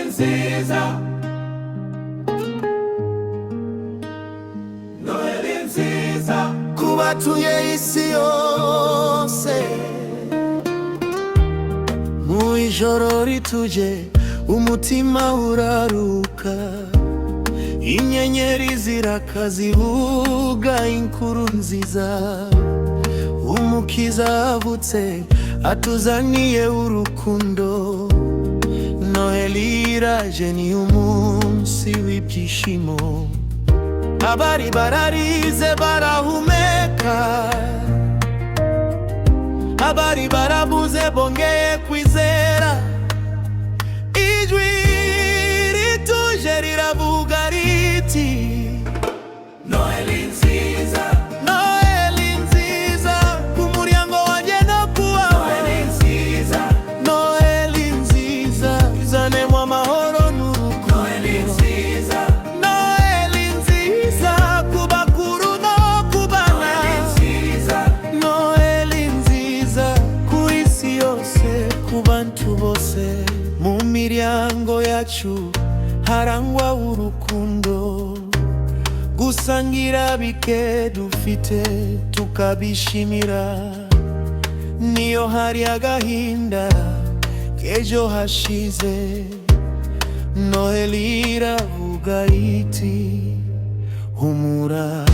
nziza, Noheli nziza ku batuye isi yose. Mu ijoro rituje umutima uraruka, inyenyeri ziraka zivuga inkuru nziza. Umukiza avutse atuzaniye urukundo, Noheli iraje ni umunsi w'ibyishimo. Abari bararize barahumeka, abari barabuze bongeye kwizera. Ijwi rituje riravuga riti, Noheli nziza, Noheli nziza ku muryango wanjye no kuwawe. Noheli nziza, Noheli nziza izanemo amahoro n'urukundo. Noheli nziza, Noheli nziza ku bakuru no ku bana. Noheli nziza, Noheli nziza ku isi yose, ku bantu bose. Mu miryango yacu harangwa urukundo, gusangira bike dufite tukabishimira. Niyo hari agahinda k'ejo hashize, Noheli iravuga iti humura.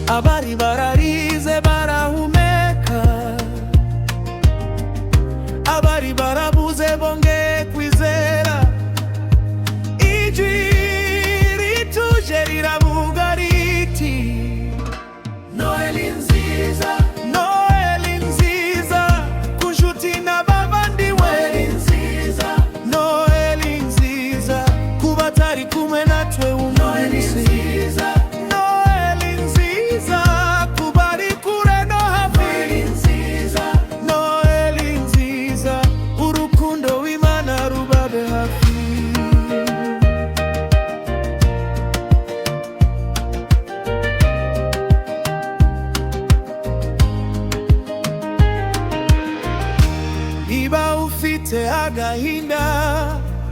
Abari bararize barahumeka, abari barabuze bongeye kwizera. Ijwi rituje riravuga riti, Noheli nziza, Noheli nziza ku nshuti n'abavandimwe. Noheli nziza, Noheli nziza ku batari kumwe natwe umunsi. Noheli nziza, Noheli nziza ku bari kure no hafi. Noheli nziza, Noheli nziza urukundo w'Imana rubabe hafi. Niba ufite agahinda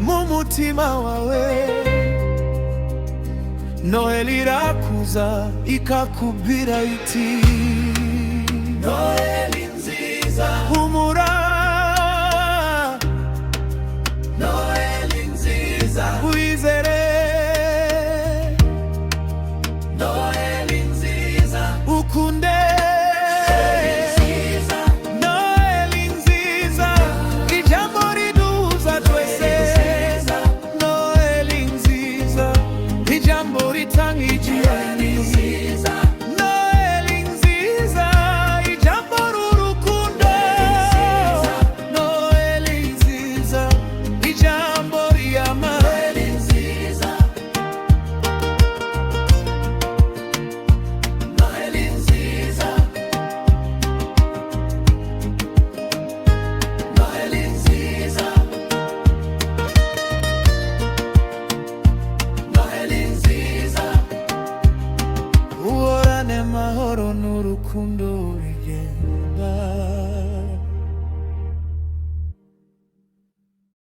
mu mutima wawe, Noheli irakuza ikakubwira iti, Noheli nziza humura.